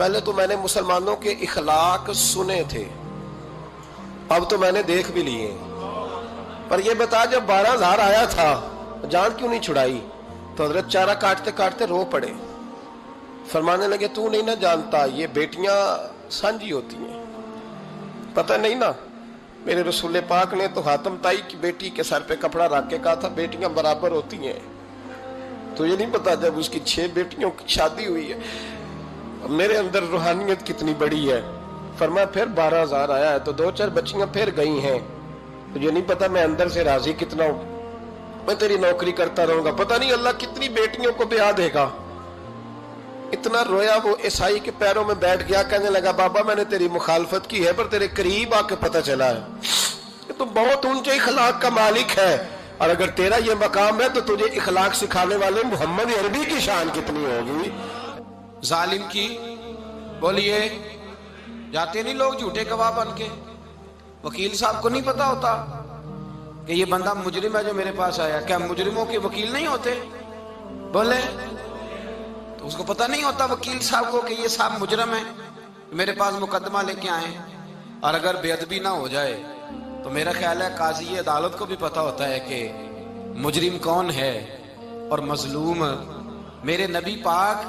پہلے تو میں نے مسلمانوں کے اخلاق سنے تھے، اب تو میں نے دیکھ بھی لیے، پر یہ بتا جب 12,000 آیا تھا جان کیوں نہیں چھڑائی؟ تو حضرت چارہ کاٹتے کاٹتے رو پڑے، فرمانے لگے تو نہیں نہ جانتا یہ بیٹیاں سانجی ہوتی ہیں، پتہ نہیں نا؟ میرے رسول پاک نے تو حاتم تائی کی بیٹی کے سر پہ کپڑا رکھ کے کہا تھا بیٹیاں برابر ہوتی ہیں، تو یہ نہیں پتا جب اس کی 6 بیٹیوں کی شادی ہوئی ہے میرے اندر روحانیت کتنی بڑی ہے۔ فرمایا پھر 12,000 آیا ہے تو 2-4 بچیاں پھر گئی ہیں، تو یہ نہیں پتا میں اندر سے راضی کتنا ہوں، میں تیری نوکری کرتا رہوں گا، پتہ نہیں اللہ کتنی بیٹیوں کو بیاہ دے گا۔ اتنا رویا وہ عیسائی کے پیروں میں بیٹھ گیا، کہنے لگا بابا میں نے تیری مخالفت کی ہے پر تیرے قریب آ کے پتہ چلا ہے کہ تو بہت اونچے اخلاق کا مالک ہے، اور اگر تیرا یہ مقام ہے تو تجھے اخلاق سکھانے والے محمد عربی کی شان کتنی ہوگی۔ ظالم کی بولیے جاتے نہیں لوگ جھوٹے گواہ بن کے، وکیل صاحب کو نہیں پتا ہوتا کہ یہ بندہ مجرم ہے جو میرے پاس آیا، کیا مجرموں کے وکیل نہیں ہوتے؟ بولے تو اس کو پتہ نہیں ہوتا وکیل صاحب کو کہ یہ صاحب مجرم ہے، میرے پاس مقدمہ لے کے آئے، اور اگر بے ادبی نہ ہو جائے تو میرا خیال ہے قاضی عدالت کو بھی پتا ہوتا ہے کہ مجرم کون ہے اور مظلوم۔ میرے نبی پاک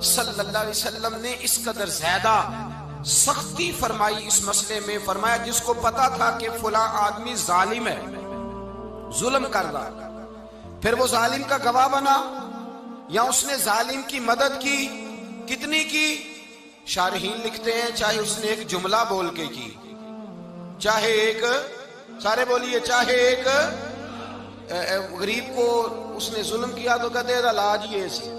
صلی اللہ علیہ وسلم نے اس قدر زیادہ سختی فرمائی اس مسئلے میں، فرمایا جس کو پتا تھا کہ فلاں آدمی ظالم ہے، ظلم کر رہا، پھر وہ ظالم کا گواہ بنا یا اس نے ظالم کی مدد کی، کتنی کی؟ شارحین لکھتے ہیں چاہے اس نے ایک جملہ بول کے کی، چاہے ایک، سارے بولیے، چاہے ایک غریب کو اس نے ظلم کیا تو کہتے ہیں علاج یہ سی،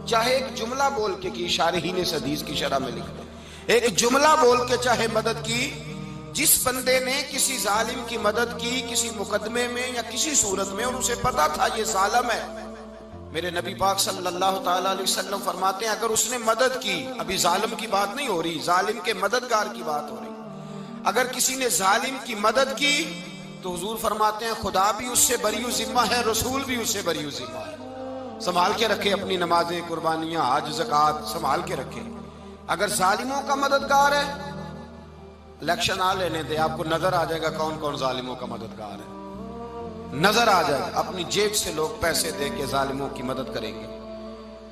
چاہے ایک جملہ بول کے کی، شارحین اس حدیث کی شرح میں لکھتے ہیں ایک جملہ بول کے چاہے مدد کی، جس بندے نے کسی ظالم کی مدد کی کسی مقدمے میں یا کسی صورت میں اور اسے پتا تھا یہ ظالم ہے، میرے نبی پاک صلی اللہ تعالیٰ علیہ وسلم فرماتے ہیں اگر اس نے مدد کی، ابھی ظالم کی بات نہیں ہو رہی، ظالم کے مددگار کی بات ہو رہی، اگر کسی نے ظالم کی مدد کی تو حضور فرماتے ہیں خدا بھی اس سے بری و ذمہ ہے، رسول بھی اس سے بری و ذمہ ہے۔ سنبھال کے رکھے اپنی نمازیں، قربانیاں، حج، زکوٰۃ سنبھال کے رکھے۔ اگر ظالموں کا مددگار ہے، الیکشن آ لینے دے، آپ کو نظر آ جائے گا کون کون ظالموں کا مددگار ہے، نظر آ جائے گا۔ اپنی جیب سے لوگ پیسے دے کے ظالموں کی مدد کریں گے،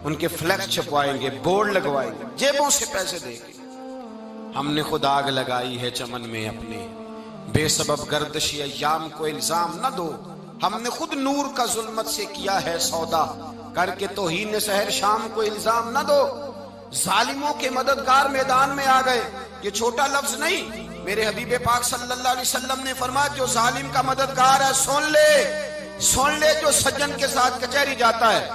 ان کے فلیکس چھپوائیں گے، بورڈ لگوائیں گے، جیبوں سے پیسے دے کے۔ ہم نے خود آگ لگائی ہے چمن میں اپنے، بے سبب گردشی ایام کو الزام نہ دو، ہم نے خود نور کا ظلمت سے کیا ہے سودا، کر کے توہین سحر شام کو الزام نہ دو۔ ظالموں کے مددگار میدان میں آ گئے، یہ چھوٹا لفظ نہیں، میرے حبیب پاک صلی اللہ علیہ وسلم نے فرمایا جو ظالم کا مددگار ہے سن لے جو سجن کے ساتھ کچہری جاتا ہے،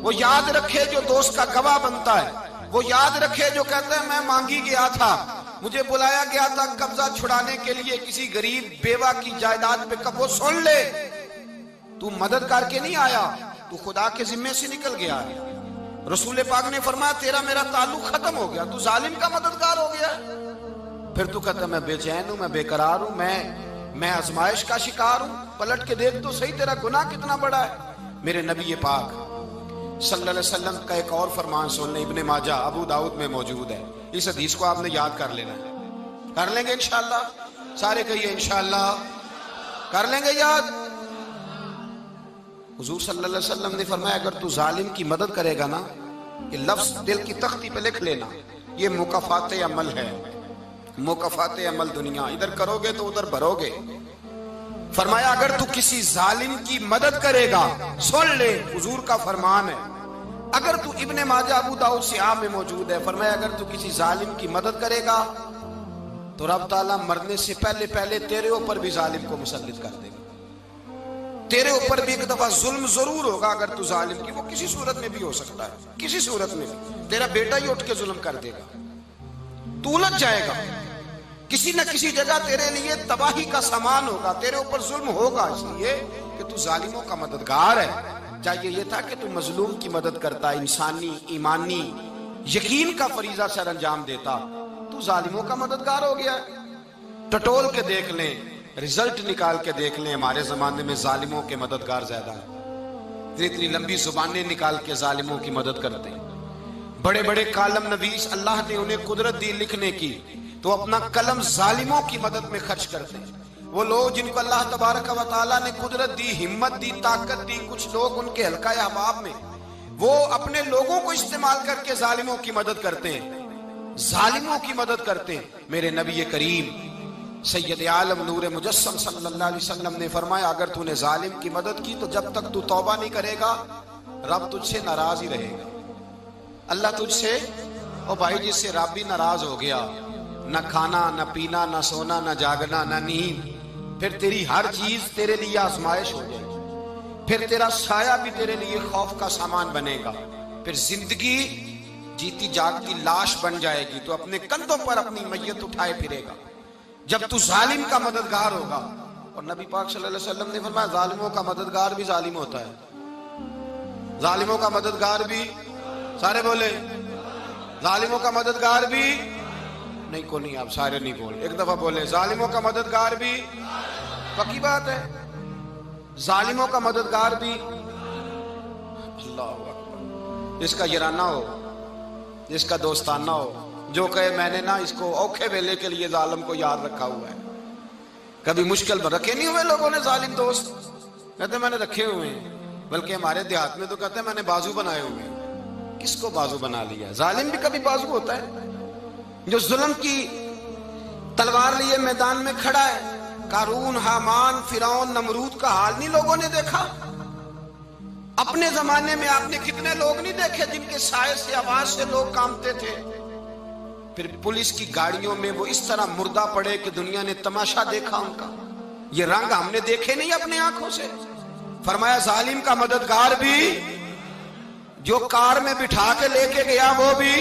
وہ یاد رکھے جو دوست کا گواہ بنتا ہے، وہ یاد رکھے جو کہتا ہے میں مانگی گیا تھا، مجھے بلایا گیا تھا قبضہ چھڑانے کے لیے کسی غریب بیوہ کی جائیداد پہ، وہ سن لے تو مدد کر کے نہیں آیا، تو خدا کے ذمے سے نکل گیا ہے۔ رسول پاک نے فرمایا تیرا میرا تعلق ختم ہو گیا، تو ظالم کا مددگار ہو گیا، پھر تو کہتا میں بے چین ہوں، میں بے قرار ہوں، میں آزمائش کا شکار ہوں، پلٹ کے دیکھ تو صحیح تیرا گناہ کتنا بڑا ہے۔ میرے نبی پاک صلی اللہ علیہ وسلم کا ایک اور فرمان سن لیں، ابن ماجہ ابو داؤد میں موجود ہے، اس حدیث کو آپ نے یاد کر لینا ہے، کر لیں گے انشاءاللہ، سارے کہیے انشاءاللہ، کر لیں گے یاد۔ حضور صلی اللہ علیہ وسلم نے فرمایا اگر تو ظالم کی مدد کرے گا نا، یہ لفظ دل کی تختی پہ لکھ لینا، یہ مکافات عمل ہے، مکافات عمل دنیا، ادھر کرو گے تو ادھر بھرو گے۔ فرمایا اگر تو کسی ظالم کی مدد کرے گا، سن لے حضور کا فرمان ہے، اگر تو ابن ماجہ ابو داؤد سیاہ میں موجود ہے، فرمایا اگر تو کسی ظالم کی مدد کرے گا تو رب تعالیٰ مرنے سے پہلے تیرے اوپر بھی ظالم کو مسلط کر دے گا، تیرے اوپر بھی ایک دفعہ ظلم ضرور ہوگا اگر تو ظالم کی، وہ کسی صورت میں بھی ہو سکتا ہے، کسی صورت میں بھی تیرا بیٹا ہی اٹھ کے ظلم کر دے گا، تو الجھ جائے گا، کسی نہ کسی جگہ تیرے لیے تباہی کا سامان ہوگا، تیرے اوپر ظلم ہوگا، اس لیے کہ تو ظالموں کا مددگار ہے۔ چاہیے یہ تھا کہ تو مظلوم کی مدد کرتا، انسانی ایمانی یقین کا فریضہ سر انجام دیتا، تو ظالموں کا مددگار ہو گیا۔ ٹٹول کے دیکھ لیں، رزلٹ نکال کے دیکھ لیں، ہمارے زمانے میں ظالموں کے مددگار زیادہ ہیں، اتنی لمبی زبانیں نکال کے ظالموں کی مدد کرتے ہیں، بڑے بڑے کالم نویس اللہ نے انہیں قدرت دی لکھنے کی، تو اپنا قلم ظالموں کی مدد میں خرچ کرتے ہیں۔ وہ لوگ جن کو اللہ تبارک و تعالیٰ نے قدرت دی، ہمت دی، طاقت دی، کچھ لوگ ان کے حلقہ احباب میں، وہ اپنے لوگوں کو استعمال کر کے ظالموں کی مدد کرتے ہیں، ظالموں کی مدد کرتے ہیں۔ میرے نبی کریم سید عالم نور مجسم صلی اللہ علیہ وسلم نے فرمایا، اگر تو نے ظالم کی مدد کی تو جب تک تو توبہ نہیں کرے گا رب تجھ سے ناراض ہی رہے گا۔ اللہ تجھ سے، او بھائی جس سے رب بھی ناراض ہو گیا، نہ کھانا نہ پینا نہ سونا نہ جاگنا نہ نیند، پھر تیری ہر چیز تیرے لیے آزمائش ہو جائے گی، پھر تیرا سایہ بھی تیرے لیے خوف کا سامان بنے گا، پھر زندگی جیتی جاگتی لاش بن جائے گی، تو اپنے کندھوں پر اپنی میت اٹھائے پھرے گا جب تو ظالم کا مددگار ہوگا۔ اور نبی پاک صلی اللہ علیہ وسلم نے فرمایا ظالموں کا مددگار بھی ظالم ہوتا ہے، ظالموں کا مددگار بھی، سارے بولے ظالموں کا مددگار بھی، نہیں کو نہیں، آپ سارے نہیں بولے، ایک دفعہ بولے ظالموں کا مددگار بھی، پکی بات ہے، ظالموں کا مددگار بھی۔ اللہ اکبر، جس کا یارانہ ہو، جس کا دوستانہ ہو، جو کہے میں نے نا اس کو اوکھے ویلے کے لیے ظالم کو یاد رکھا ہوا ہے۔ کبھی مشکل میں رکھے نہیں ہوئے لوگوں نے ظالم دوست، کہتے ہیں میں نے رکھے ہوئے ہیں، بلکہ ہمارے دیہات میں تو کہتے ہیں میں نے بازو بنائے ہوئے ہیں۔ کس کو بازو بنا لیا؟ ظالم بھی کبھی بازو ہوتا ہے، جو ظلم کی تلوار لیے میدان میں کھڑا ہے۔ قارون، حامان، فرعون، نمرود کا حال نہیں لوگوں نے دیکھا؟ اپنے زمانے میں آپ نے کتنے لوگ نہیں دیکھے جن کے سائے سے، آواز سے لوگ کانپتے تھے؟ پھر پولیس کی گاڑیوں میں وہ اس طرح مردہ پڑے کہ دنیا نے تماشا دیکھا ان کا۔ یہ رنگ ہم نے دیکھے نہیں اپنے آنکھوں سے۔ فرمایا ظالم کا مددگار بھی، جو کار میں بٹھا کے لے کے گیا وہ بھی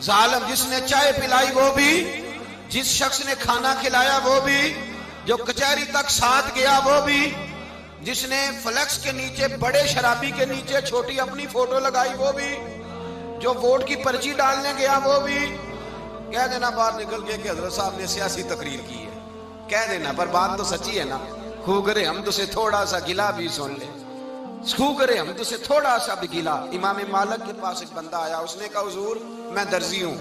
ظالم، جس نے چائے پلائی وہ بھی، جس شخص نے کھانا کھلایا وہ بھی، جو کچہری تک ساتھ گیا وہ بھی، جس نے فلیکس کے نیچے، بڑے شرابی کے نیچے چھوٹی اپنی فوٹو لگائی وہ بھی، جو ووٹ کی پرچی ڈالنے گیا وہ بھی۔ کہہ دینا باہر نکل کے کہ حضرت صاحب نے سیاسی تقریر کی ہے، کہہ دینا، پر بات تو سچی ہے نا۔ خو کرے حمد سے تھوڑا سا گلا بھی سن لے، خو کرے حمد سے تھوڑا سا بھی گلا۔ امام مالک کے پاس ایک بندہ آیا، اس نے کہا حضور میں درزی ہوں،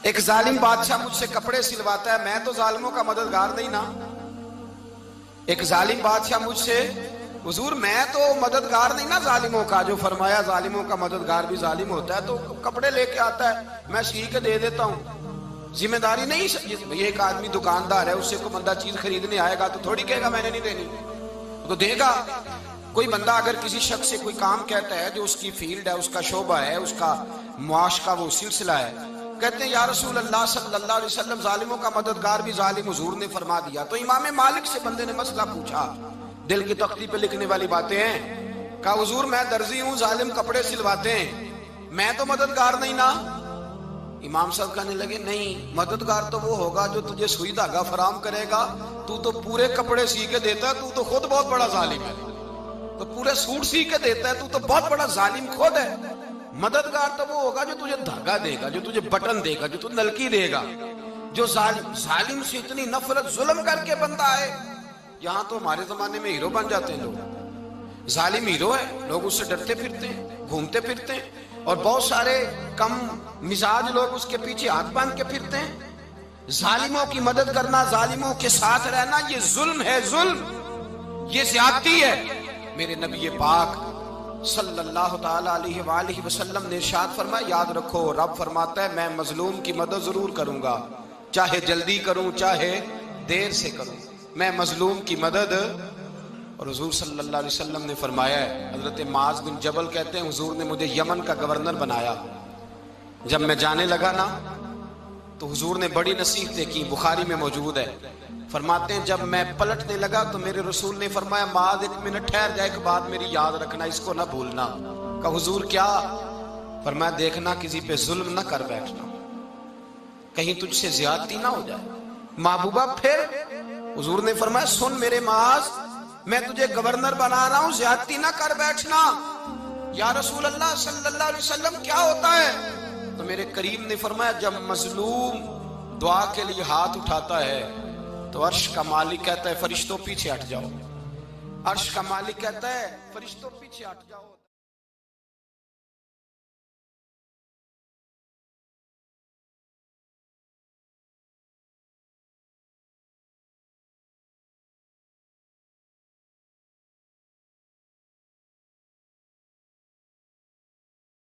ایک ظالم بادشاہ مجھ سے کپڑے سلواتا ہے، میں تو ظالموں کا مددگار نہیں نا۔ ایک ظالم بادشاہ مجھ سے، حضور میں تو مددگار نہیں نا ظالموں کا۔ جو فرمایا ظالموں کا مددگار بھی ظالم ہوتا ہے، تو کپڑے لے کے آتا ہے میں سی کے دے دیتا ہوں، ذمہ داری نہیں۔ یہ ایک آدمی دکاندار ہے، اس سے کوئی بندہ چیز خریدنے آئے گا تو تھوڑی کہے گا میں نے نہیں دینی، تو دے گا۔ کوئی بندہ اگر کسی شخص سے کوئی کام کہتا ہے جو اس کی فیلڈ ہے، اس کا شعبہ ہے، اس کا معاش کا وہ سلسلہ ہے، کہتے ہیں یا رسول اللہ صلی اللہ علیہ وسلم ظالموں کا مددگار بھی ظالم، حضور نے فرما دیا۔ تو امام مالک سے بندے نے مسئلہ پوچھا، دل کی تختی پہ لکھنے والی باتیں ہیں، کہا حضور میں درزی ہوں، ظالم کپڑے سلواتے ہیں، میں تو مددگار نہیں نا۔ امام صاحب کہنے لگے نہیں، مددگار تو وہ ہوگا جو تجھے سوئی دھاگا فراہم کرے گا، تو پورے کپڑے سی کے دیتا ہے، تو خود بہت بڑا ظالم ہے، تو پورے سوٹ سی کے دیتا ہے، تو بہت بڑا ظالم خود ہے۔ مددگار تو وہ ہوگا جو تجھے دھاگا دے گا، جو تجھے بٹن دے گا، جو تجھے نلکی دے گا۔ جو ظالم سے اتنی نفرت، ظلم کر کے بندہ ہے، یہاں تو ہمارے زمانے میں ہیرو بن جاتے ہیں لوگ، ظالم ہیرو ہے، لوگ اس سے ڈرتے پھرتے ہیں، گھومتے پھرتے ہیں، اور بہت سارے کم مزاج لوگ اس کے پیچھے ہاتھ باندھ کے پھرتے ہیں۔ ظالموں کی مدد کرنا، ظالموں کے ساتھ رہنا، یہ ظلم ہے، ظلم، یہ زیادتی ہے۔ میرے نبی پاک صلی اللہ تعالی علیہ وآلہ وسلم نے ارشاد فرمایا، یاد رکھو رب فرماتا ہے میں مظلوم کی مدد ضرور کروں گا، چاہے جلدی کروں چاہے دیر سے کروں، میں مظلوم کی مدد۔ اور حضور صلی اللہ علیہ وسلم نے فرمایا ہے، حضرت معاذ بن جبل کہتے ہیں حضور نے مجھے یمن کا گورنر بنایا، جب میں جانے لگا نا تو حضور نے بڑی نصیحتیں کی، بخاری میں موجود ہے، فرماتے ہیں جب میں پلٹنے لگا تو میرے رسول نے فرمایا معاذ ایک منٹ ٹھہر جا، ایک بات میری یاد رکھنا، اس کو نہ بھولنا۔ کہا حضور کیا؟ فرمایا دیکھنا کسی پہ ظلم نہ کر بیٹھنا، کہیں تجھ سے زیادتی نہ ہو جائے۔ محبوبہ پھر حضور نے فرمایا سن میرے معاذ، میں تجھے گورنر بنا رہا ہوں، زیادتی نہ کر بیٹھنا۔ یا رسول اللہ صلی اللہ علیہ وسلم کیا ہوتا ہے؟ تو میرے کریم نے فرمایا جب مظلوم دعا کے لیے ہاتھ اٹھاتا ہے تو عرش کا مالک کہتا ہے فرشتوں پیچھے ہٹ جاؤ، عرش کا مالک کہتا ہے فرشتوں پیچھے ہٹ جاؤ۔